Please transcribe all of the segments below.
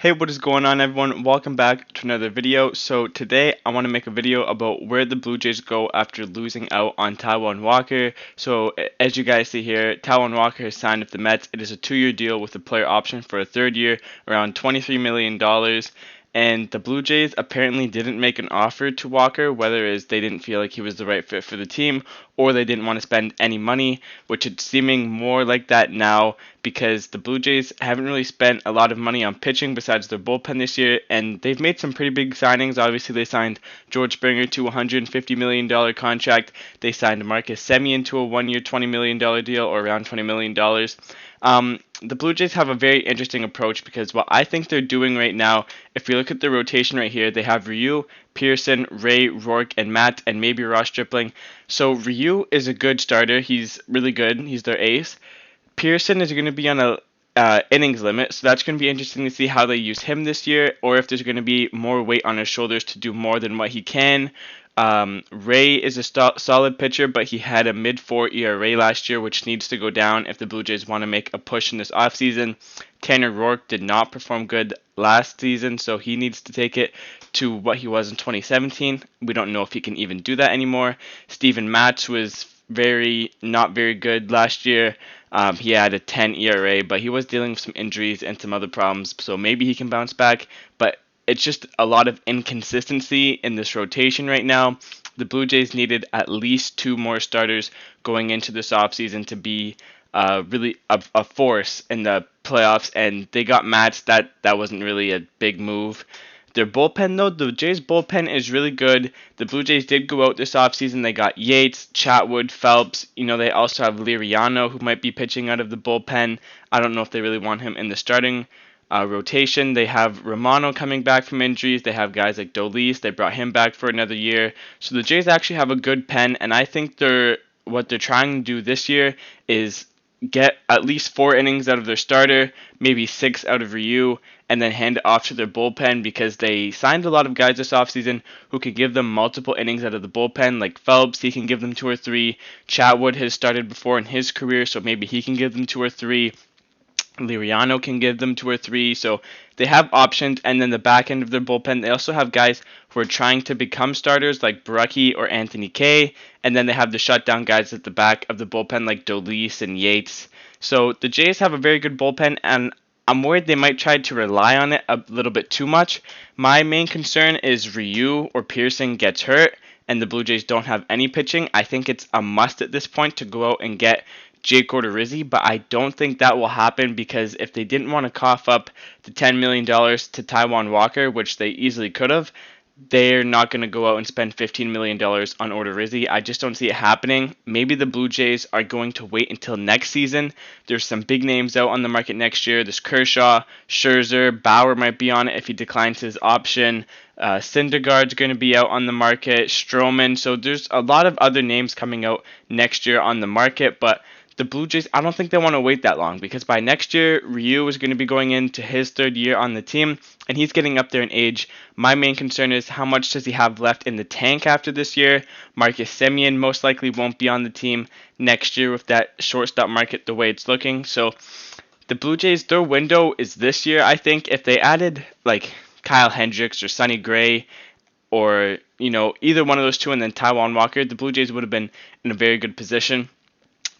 Hey, what is going on, everyone? Welcome back to another video. So today I want to make a video about where the Blue Jays go after losing out on Taijuan Walker. So as you guys see here, Taijuan Walker has signed with the Mets. It is a 2-year deal with a player option for a third year, around $23 million. And the Blue Jays apparently didn't make an offer to Walker, whether it is they didn't feel like he was the right fit for the team or they didn't want to spend any money, which it's seeming more like that now because the Blue Jays haven't really spent a lot of money on pitching besides their bullpen this year, and they've made some pretty big signings. Obviously, they signed George Springer to a $150 million contract. They signed Marcus Semien to a 1-year $20 million deal, or around $20 million. The Blue Jays have a very interesting approach because what I think they're doing right now, if you look at the rotation right here, they have Ryu, Pearson, Ray, Rourke, and Matt, and maybe Ross Stripling. So Ryu is a good starter. He's really good. He's their ace. Pearson is going to be on a innings limit, so that's going to be interesting to see how they use him this year, or if there's going to be more weight on his shoulders to do more than what he can. Ray is a solid pitcher, but he had a mid-4 ERA last year, which needs to go down if the Blue Jays want to make a push in this offseason. Tanner Rourke did not perform good last season, so he needs to take it to what he was in 2017. We don't know if he can even do that anymore. Steven Matz was not very good last year. He had a 10 ERA, but he was dealing with some injuries and some other problems, so maybe he can bounce back. But it's just a lot of inconsistency in this rotation right now. The Blue Jays needed at least 2 more starters going into this offseason to be really a force in the playoffs, and they got Mats. That wasn't really a big move. Their bullpen, though, the Jays' bullpen is really good. The Blue Jays did go out this offseason. They got Yates, Chatwood, Phelps. They also have Liriano, who might be pitching out of the bullpen. I don't know if they really want him in the starting rotation. They have Romano coming back from injuries. They have guys like Dolis. They brought him back for another year. So the Jays actually have a good pen, and I think what they're trying to do this year is get at least 4 innings out of their starter, maybe 6 out of Ryu, and then hand it off to their bullpen because they signed a lot of guys this offseason who could give them multiple innings out of the bullpen, like Phelps. He can give them 2 or 3. Chatwood has started before in his career, so maybe he can give them 2 or 3. Liriano can give them 2 or 3, so they have options. And then the back end of their bullpen, they also have guys who are trying to become starters like Barucki or Anthony Kay, and then they have the shutdown guys at the back of the bullpen like Dolis and Yates. So the Jays have a very good bullpen, and I'm worried they might try to rely on it a little bit too much. My main concern is Ryu or Pearson gets hurt and the Blue Jays don't have any pitching. I think it's a must at this point to go out and get Jake Odorizzi, but I don't think that will happen because if they didn't want to cough up the $10 million to Taijuan Walker, which they easily could have, they're not going to go out and spend $15 million on Odorizzi. I just don't see it happening. Maybe the Blue Jays are going to wait until next season. There's some big names out on the market next year. There's Kershaw, Scherzer, Bauer might be on it if he declines his option. Syndergaard's going to be out on the market, Stroman. So there's a lot of other names coming out next year on the market, but the Blue Jays, I don't think they want to wait that long because by next year, Ryu is going to be going into his 3rd year on the team, and he's getting up there in age. My main concern is how much does he have left in the tank after this year? Marcus Semien most likely won't be on the team next year with that shortstop market the way it's looking. So the Blue Jays, their window is this year. I think if they added like Kyle Hendricks or Sonny Gray or either one of those two and then Taijuan Walker, the Blue Jays would have been in a very good position.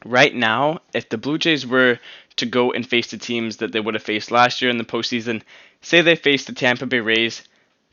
Right now, if the Blue Jays were to go and face the teams that they would have faced last year in the postseason, say they faced the Tampa Bay Rays,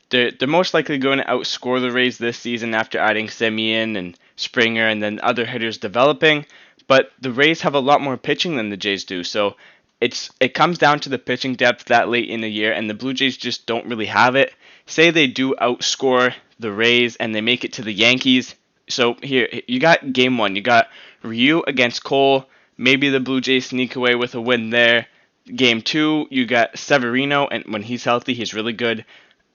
they're most likely going to outscore the Rays this season after adding Semien and Springer and then other hitters developing. But the Rays have a lot more pitching than the Jays do, so it comes down to the pitching depth that late in the year, and the Blue Jays just don't really have it. Say they do outscore the Rays and they make it to the Yankees. So here, you got game 1. You got Ryu against Cole. Maybe the Blue Jays sneak away with a win there. Game 2, you got Severino, and when he's healthy, he's really good.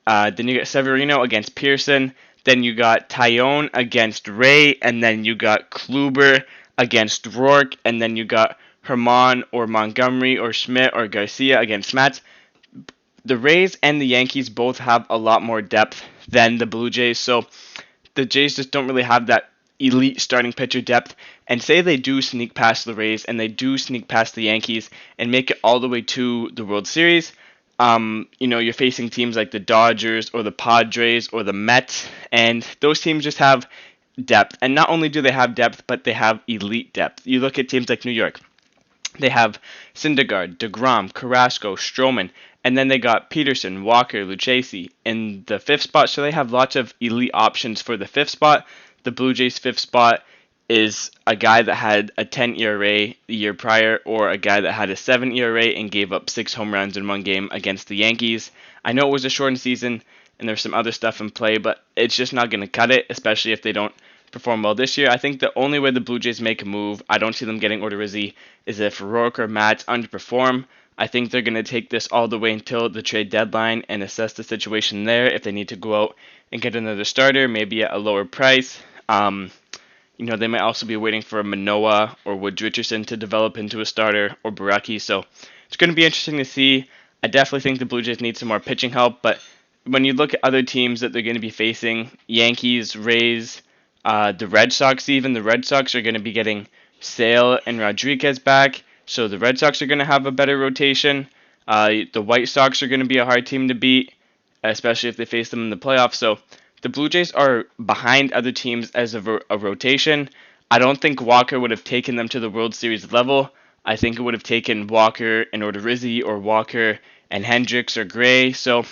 Then you got Severino against Pearson. Then you got Taillon against Ray, and then you got Kluber against Rourke, and then you got Herman or Montgomery or Schmidt or Garcia against Mats. The Rays and the Yankees both have a lot more depth than the Blue Jays, so the Jays just don't really have that elite starting pitcher depth. And say they do sneak past the Rays and they do sneak past the Yankees and make it all the way to the World Series, You're facing teams like the Dodgers or the Padres or the Mets, and those teams just have depth. And not only do they have depth, but they have elite depth. You look at teams like New York. They have Syndergaard, DeGrom, Carrasco, Stroman, and then they got Peterson, Walker, Lucchesi in the fifth spot. So they have lots of elite options for the fifth spot. The Blue Jays' fifth spot is a guy that had a 10 ERA the year prior, or a guy that had a 7 ERA and gave up 6 home runs in one game against the Yankees. I know it was a shortened season and there's some other stuff in play, but it's just not going to cut it, especially if they don't perform well this year. I think the only way the Blue Jays make a move, I don't see them getting Odorizzi, is if Rourke or Matz underperform. I think they're going to take this all the way until the trade deadline and assess the situation there. If they need to go out and get another starter, maybe at a lower price. They might also be waiting for Manoah or Woods Richardson to develop into a starter, or Baraki. So it's going to be interesting to see. I definitely think the Blue Jays need some more pitching help, but when you look at other teams that they're going to be facing, Yankees, Rays, the Red Sox even, the Red Sox are going to be getting Sale and Rodriguez back, so the Red Sox are going to have a better rotation. The White Sox are going to be a hard team to beat, especially if they face them in the playoffs. So the Blue Jays are behind other teams as a rotation. I don't think Walker would have taken them to the World Series level. I think it would have taken Walker and Odorizzi, or Walker and Hendricks or Gray. So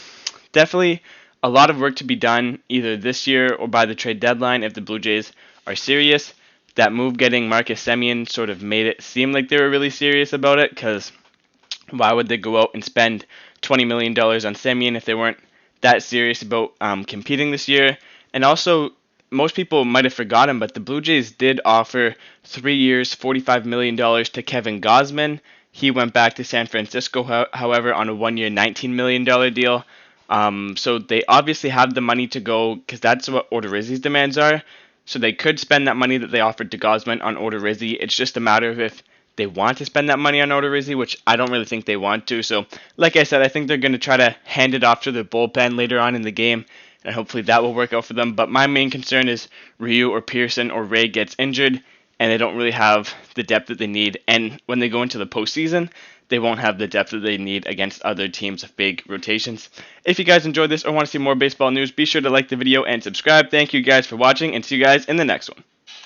definitely a lot of work to be done either this year or by the trade deadline if the Blue Jays are serious. That move getting Marcus Semien sort of made it seem like they were really serious about it, because why would they go out and spend $20 million on Semien if they weren't that serious about competing this year? And also, most people might have forgotten, but the Blue Jays did offer 3 years, $45 million to Kevin Gausman. He went back to San Francisco, however, on a 1-year, $19 million deal. So they obviously have the money to go, because that's what Odorizzi's demands are. So they could spend that money that they offered to Gausman on Odorizzi. It's just a matter of if they want to spend that money on Odorizzi, which I don't really think they want to. So, like I said, I think they're going to try to hand it off to the bullpen later on in the game, and hopefully that will work out for them. But my main concern is Ryu or Pearson or Ray gets injured, and they don't really have the depth that they need. And when they go into the postseason, they won't have the depth that they need against other teams of big rotations. If you guys enjoyed this or want to see more baseball news, be sure to like the video and subscribe. Thank you guys for watching, and see you guys in the next one.